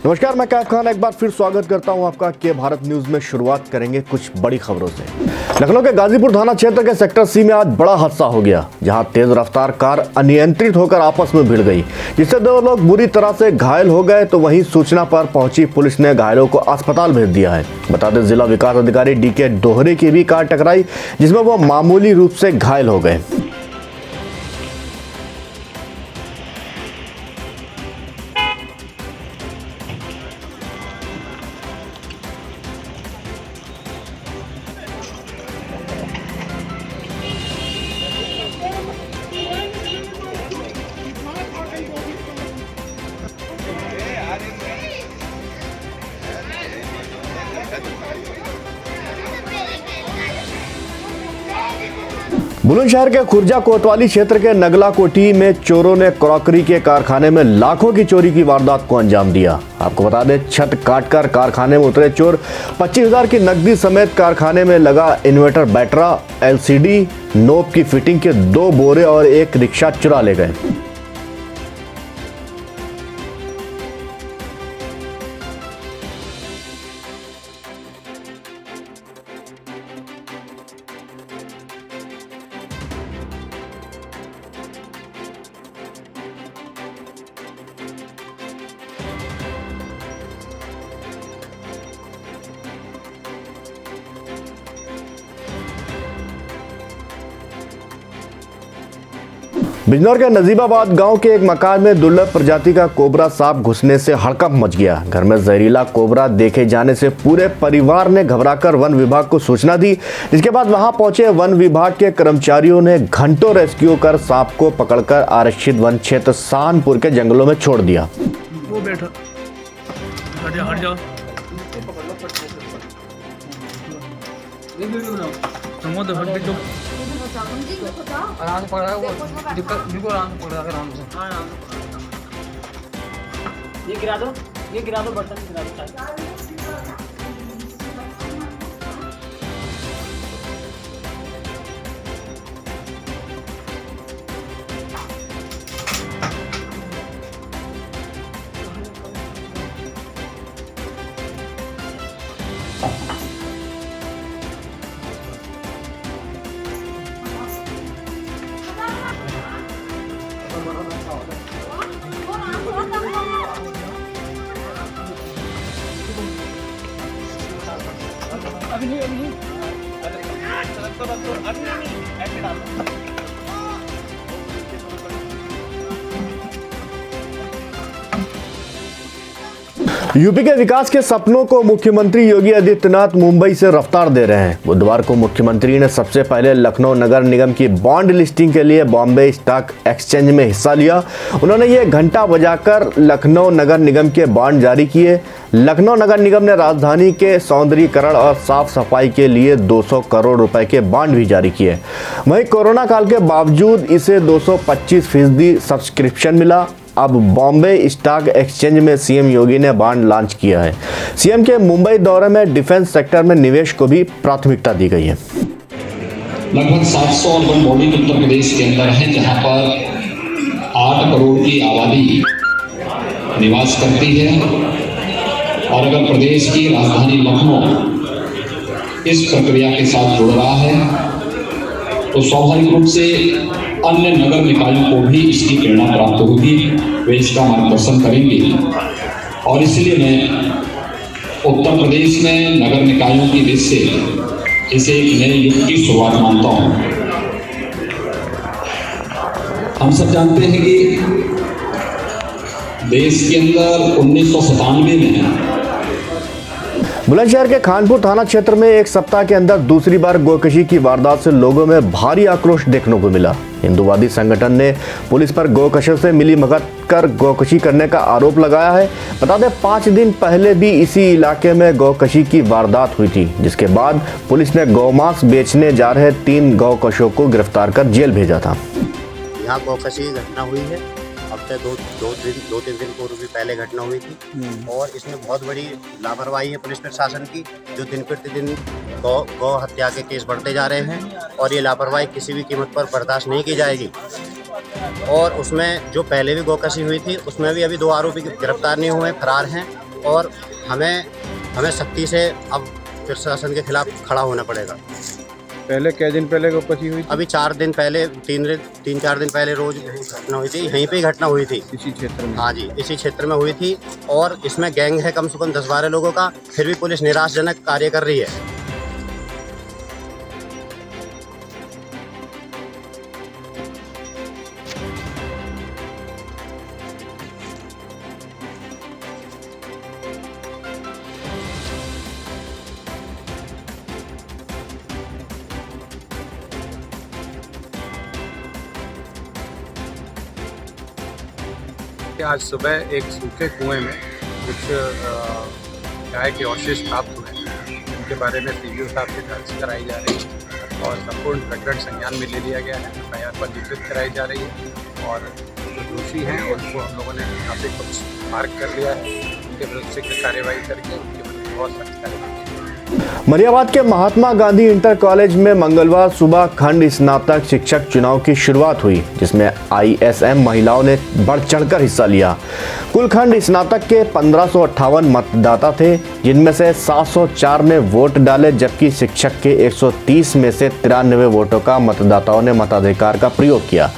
नमस्कार, मैं कैफ खान एक बार फिर स्वागत करता हूं आपका के भारत न्यूज में। शुरुआत करेंगे कुछ बड़ी खबरों से। लखनऊ के गाजीपुर थाना क्षेत्र के सेक्टर सी में आज बड़ा हादसा हो गया, जहां तेज रफ्तार कार अनियंत्रित होकर आपस में भिड़ गई, जिससे 2 लोग बुरी तरह से घायल हो गए। तो वहीं सूचना पर पहुंची पुलिस ने घायलों को अस्पताल भेज दिया है। बता दें, जिला विकास अधिकारी DK दोहरे की भी कार टकराई, जिसमें वो मामूली रूप से घायल हो गए। बुलंदशहर के खुर्जा कोतवाली क्षेत्र के नगला कोठी में चोरों ने क्रॉकरी के कारखाने में लाखों की चोरी की वारदात को अंजाम दिया। आपको बता दें, छत काटकर कारखाने में उतरे चोर 25,000 की नकदी समेत कारखाने में लगा इन्वर्टर बैटरा, LCD, नोब की फिटिंग के 2 बोरे और एक रिक्शा चुरा ले गए। बिजनौर के नजीबाबाद गांव के एक मकान में दुर्लभ प्रजाति का कोबरा सांप घुसने से हड़कंप मच गया। घर में जहरीला कोबरा देखे जाने से पूरे परिवार ने घबराकर वन विभाग को सूचना दी, जिसके बाद वहां पहुंचे वन विभाग के कर्मचारियों ने घंटों रेस्क्यू कर सांप को पकड़कर आरक्षित वन क्षेत्र सानपुर के जंगलों में छोड़ दिया। वो बैठा हट जाओ आराम से पकड़ा वो दिक्कत बिल्कुल आराम से पकड़ा आराम से। ये गिरा दो बर्तन गिरा दो। यूपी के विकास के सपनों को मुख्यमंत्री योगी आदित्यनाथ मुंबई से रफ्तार दे रहे हैं। बुधवार को मुख्यमंत्री ने सबसे पहले लखनऊ नगर निगम की बॉन्ड लिस्टिंग के लिए बॉम्बे स्टॉक एक्सचेंज में हिस्सा लिया। उन्होंने ये घंटा बजाकर लखनऊ नगर निगम के बॉन्ड जारी किए। लखनऊ नगर निगम ने राजधानी के सौंदर्यीकरण और साफ सफाई के लिए 200 करोड़ रुपए के बॉन्ड भी जारी किए। वहीं कोरोना काल के बावजूद इसे 225% सब्सक्रिप्शन मिला। अब बॉम्बे स्टॉक एक्सचेंज में सीएम योगी ने बॉन्ड लॉन्च किया है। सीएम के मुंबई दौरे में डिफेंस सेक्टर में निवेश को भी प्राथमिकता दी गई है। लगभग 700 अर्बन बॉडी उत्तर प्रदेश के अंदर है, जहां पर 8 करोड़ की आबादी निवास करती है। और अगर प्रदेश की राजधानी लखनऊ इस प्रक्रिया के साथ जुड़ रहा है तो स्वाभाविक रूप से अन्य नगर निकायों को भी इसकी प्रेरणा प्राप्त होगी, वे इसका मार्गदर्शन करेंगे। और इसलिए मैं उत्तर प्रदेश में नगर निकायों की दृष्टि से इसे एक नए युग की शुरुआत मानता हूँ। हम सब जानते हैं कि देश के अंदर 1997 में बुलंदशहर के खानपुर थाना क्षेत्र में एक सप्ताह के अंदर दूसरी बार गौकशी की वारदात से लोगों में भारी आक्रोश देखने को मिला। हिंदूवादी संगठन ने पुलिस पर गौकशों से मिलीभगत कर गौकशी करने का आरोप लगाया है। बता दें, 5 दिन पहले भी इसी इलाके में गौकशी की वारदात हुई थी, जिसके बाद पुलिस ने गौमांस बेचने जा रहे 3 गौकशों को गिरफ्तार कर जेल भेजा था। यहाँ गौकशी की घटना हुई है। अब से 2-3 दिन पूर्व भी पहले घटना हुई थी और इसमें बहुत बड़ी लापरवाही है पुलिस प्रशासन की, जो दिन प्रतिदिन गौ हत्या के केस बढ़ते जा रहे हैं और ये लापरवाही किसी भी कीमत पर बर्दाश्त नहीं की जाएगी। और उसमें जो पहले भी गौकशी हुई थी उसमें भी अभी 2 आरोपी गिरफ्तार नहीं हुए, फरार हैं और हमें सख्ती से अब प्रशासन के खिलाफ खड़ा होना पड़ेगा। पहले क्या दिन पहले कची हुई थी? अभी 4 दिन पहले 3-4 दिन पहले रोज घटना हुई थी, यहीं पे ही घटना हुई थी इसी क्षेत्र में? हाँ जी, इसी क्षेत्र में हुई थी और इसमें गैंग है कम से कम 10-12 लोगों का, फिर भी पुलिस निराशजनक कार्य कर रही है। आज सुबह एक सूखे कुएं में कुछ गाय के अवशेष प्राप्त हुए हैं, उनके बारे में सीडीओ साहब से जांच कराई जा रही है और संपूर्ण प्रकरण संज्ञान में ले लिया गया है, एफआईआर पंजीकृत कराई जा रही है और जो दोषी हैं उनको हम लोगों ने यहाँ पे कुछ मार्क कर लिया है, उनके विरुद्ध शीघ्र कार्रवाई करके उनके विरुद्ध बहुत सख्त कार्रवाई। मलियाबाद के महात्मा गांधी इंटर कॉलेज में मंगलवार सुबह खंड स्नातक शिक्षक चुनाव की शुरुआत हुई, जिसमें आईएसएम महिलाओं ने बढ़ चढ़कर हिस्सा लिया। कुल खंड स्नातक के 1558 मतदाता थे, जिनमें से 704 ने वोट डाले, जबकि शिक्षक के 130 में से 93 वोटों का मतदाताओं ने मताधिकार का प्रयोग किया।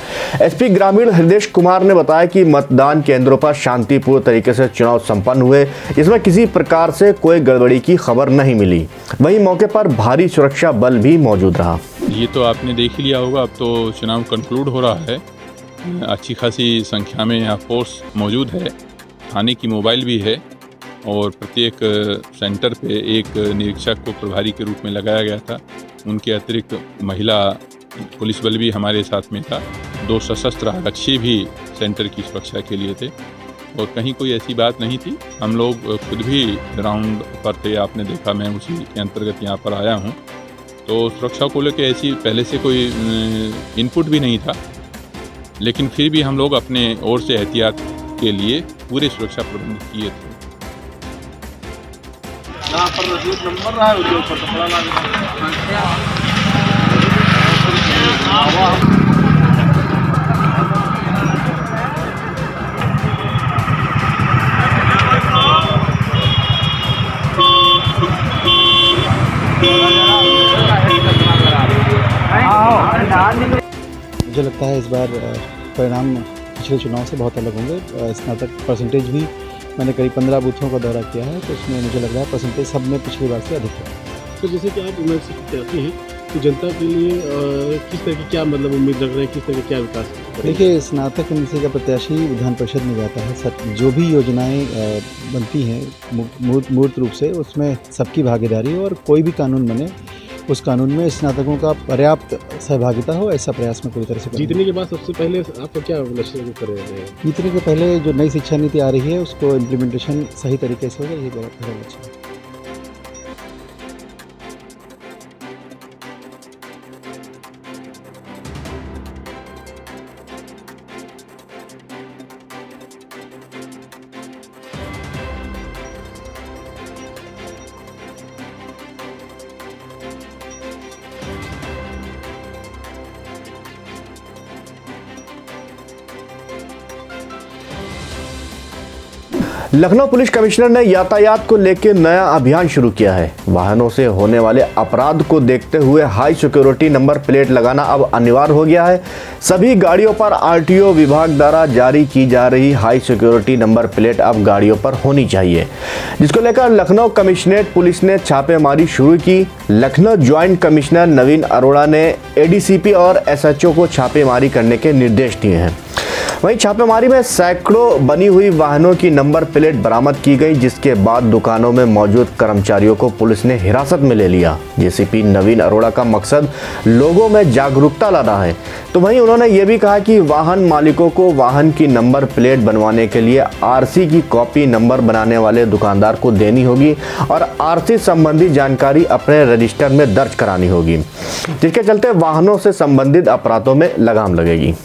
एसपी ग्रामीण हृदय कुमार ने बताया कि मतदान केंद्रों पर शांतिपूर्ण तरीके से चुनाव संपन्न हुए, इसमें किसी प्रकार से कोई गड़बड़ी की खबर नहीं मिली। वहीं मौके पर भारी सुरक्षा बल भी मौजूद रहा। ये तो आपने देख ही लिया होगा, अब तो चुनाव कंक्लूड हो रहा है, अच्छी खासी संख्या में यहाँ फोर्स मौजूद है, थाने की मोबाइल भी है और प्रत्येक सेंटर पे एक निरीक्षक को प्रभारी के रूप में लगाया गया था। उनके अतिरिक्त महिला पुलिस बल भी हमारे साथ में था, 2 सशस्त्र आरक्षी भी सेंटर की सुरक्षा के लिए थे और कहीं कोई ऐसी बात नहीं थी। हम लोग खुद भी ग्राउंड पर थे, आपने देखा, मैं उसी के अंतर्गत यहाँ पर आया हूँ। तो सुरक्षा को लेकर ऐसी पहले से कोई इनपुट भी नहीं था, लेकिन फिर भी हम लोग अपने ओर से एहतियात के लिए पूरे सुरक्षा प्रबंध किए थे। यहाँ पर रसीद नंबर रहा है, उसके ऊपर कपड़ा लगा। मुझे लगता है इस बार परिणाम पिछले चुनाव से बहुत अलग होंगे। स्नातक परसेंटेज भी मैंने करीब 15 बूथों का दौरा किया है, तो उसमें मुझे लग रहा है परसेंटेज सब में पिछली बार से अधिक है। तो जैसे कि आप उम्मीद से प्रत्याशी हैं, तो जनता के लिए किस तरह की क्या मतलब उम्मीद रख रहे हैं, किस तरह का क्या विकास? देखिए, स्नातक एमसी का प्रत्याशी विधान परिषद में जाता है, सब जो भी योजनाएं बनती हैं मूर्त रूप से उसमें सबकी भागीदारी हो और कोई भी कानून बने उस कानून में स्नातकों का पर्याप्त सहभागिता हो, ऐसा प्रयास में पूरी तरह से जीतने के बाद सबसे पहले आपका क्या लक्ष्य कर रहे हैं? जीतने के पहले जो नई शिक्षा नीति आ रही है उसको इम्प्लीमेंटेशन सही तरीके से हो जाए, ये मेरा लक्ष्य है। लखनऊ पुलिस कमिश्नर ने यातायात को लेकर नया अभियान शुरू किया है। वाहनों से होने वाले अपराध को देखते हुए हाई सिक्योरिटी नंबर प्लेट लगाना अब अनिवार्य हो गया है। सभी गाड़ियों पर आरटीओ विभाग द्वारा जारी की जा रही हाई सिक्योरिटी नंबर प्लेट अब गाड़ियों पर होनी चाहिए, जिसको लेकर लखनऊ कमिश्नरेट पुलिस ने छापेमारी शुरू की। लखनऊ ज्वाइंट कमिश्नर नवीन अरोड़ा ने एडीसीपी और एसएचओ को छापेमारी करने के निर्देश दिए हैं। वहीं छापेमारी में सैकड़ों बनी हुई वाहनों की नंबर प्लेट बरामद की गई, जिसके बाद दुकानों में मौजूद कर्मचारियों को पुलिस ने हिरासत में ले लिया। डीसीपी नवीन अरोड़ा का मकसद लोगों में जागरूकता लाना है। तो वहीं उन्होंने ये भी कहा कि वाहन मालिकों को वाहन की नंबर प्लेट बनवाने के लिए आरसी की कॉपी नंबर बनाने वाले दुकानदार को देनी होगी और आरसी संबंधी जानकारी अपने रजिस्टर में दर्ज करानी होगी, जिसके चलते वाहनों से संबंधित अपराधों में लगाम लगेगी।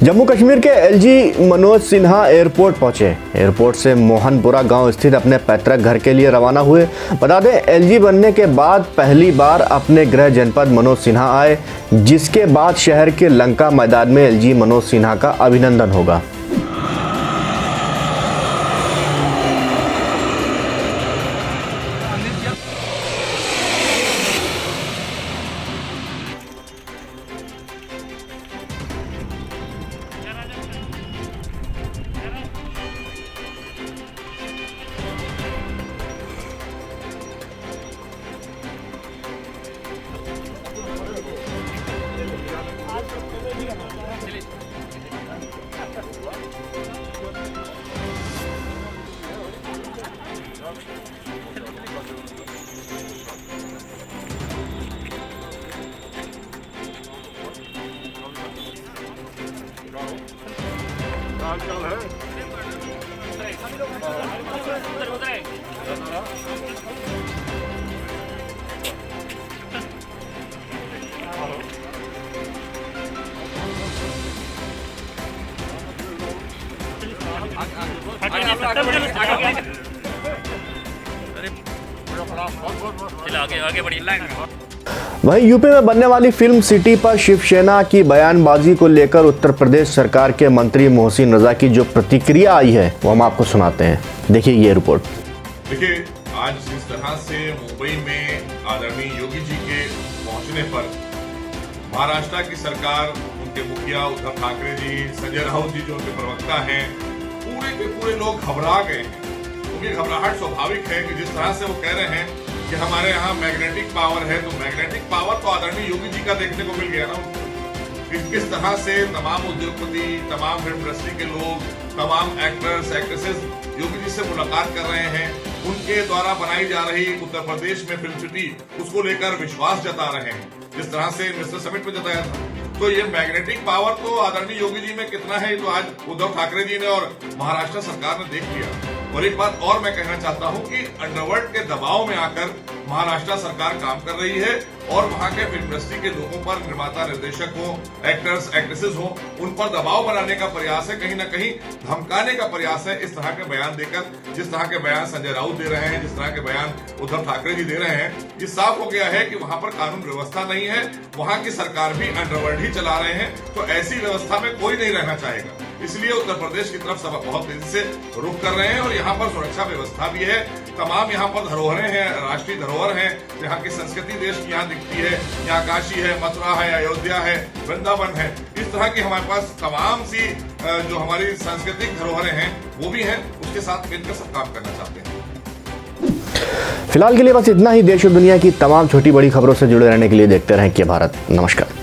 जम्मू कश्मीर के एलजी मनोज सिन्हा एयरपोर्ट पहुंचे। एयरपोर्ट से मोहनपुरा गांव स्थित अपने पैतृक घर के लिए रवाना हुए। बता दें, एलजी बनने के बाद पहली बार अपने गृह जनपद मनोज सिन्हा आए, जिसके बाद शहर के लंका मैदान में एलजी मनोज सिन्हा का अभिनंदन होगा। वहीं यूपी में बनने वाली फिल्म सिटी पर शिवसेना की बयानबाजी को लेकर उत्तर प्रदेश सरकार के मंत्री मोहसिन रजा की जो प्रतिक्रिया आई है वो हम आपको सुनाते हैं। देखिए ये रिपोर्ट। देखिए, आज जिस तरह से मुंबई में आदरणीय योगी जी के पहुंचने पर महाराष्ट्र की सरकार, उनके मुखिया उद्धव ठाकरे जी, संजय राउत जी जो उनके प्रवक्ता हैं, पूरे के पूरे लोग घबरा गए हैं। उनकी घबराहट स्वाभाविक है कि जिस तरह से वो कह रहे हैं कि हमारे यहाँ मैग्नेटिक पावर है, तो मैग्नेटिक पावर तो आदरणीय योगी जी का देखने को मिल गया ना। किस तरह से तमाम उद्योगपति, तमाम फिल्म इंडस्ट्री के लोग, तमाम एक्टर्स एक्ट्रेसेस योगी जी से मुलाकात कर रहे हैं। उनके द्वारा बनाई जा रही उत्तर प्रदेश में फिल्म सिटी, उसको लेकर विश्वास जता रहे हैं, जिस तरह से मिस्टर समिट में जताया था। तो ये मैग्नेटिक पावर तो आदरणीय योगी जी में कितना है, तो आज उद्धव ठाकरे जी ने और महाराष्ट्र सरकार ने देख लिया। और एक बात और मैं कहना चाहता हूं कि अंडरवर्ल्ड के दबाव में आकर महाराष्ट्र सरकार काम कर रही है और वहां के फिल्म इंडस्ट्री के लोगों पर, निर्माता निर्देशक हो, एक्टर्स एक्ट्रेसेस हो, उन पर दबाव बनाने का प्रयास है, कहीं ना कहीं धमकाने का प्रयास है। इस तरह के बयान देकर, जिस तरह के बयान संजय राउत दे रहे हैं, जिस तरह के बयान उद्धव ठाकरे जी दे रहे हैं, ये साफ हो गया है कि वहां पर कानून व्यवस्था नहीं है, वहां की सरकार भी अंडरवर्ल्ड ही चला रहे हैं। तो ऐसी व्यवस्था में कोई नहीं रहना चाहेगा। इसलिए उत्तर प्रदेश की तरफ सब बहुत तेजी से रुख कर रहे हैं और यहाँ पर सुरक्षा व्यवस्था भी है। तमाम यहाँ पर धरोहरें हैं, राष्ट्रीय धरोहर हैं, यहाँ की संस्कृति देश की यहाँ दिखती है। यहाँ काशी है, मथुरा है, अयोध्या है, वृंदावन है। इस तरह की हमारे पास तमाम सी जो हमारी सांस्कृतिक धरोहरें हैं वो भी हैं। उसके साथ मिलकर सब काम करना चाहते हैं। फिलहाल के लिए बस इतना ही। देश और दुनिया की तमाम छोटी बड़ी खबरों से जुड़े रहने के लिए देखते रहें क्या भारत। नमस्कार।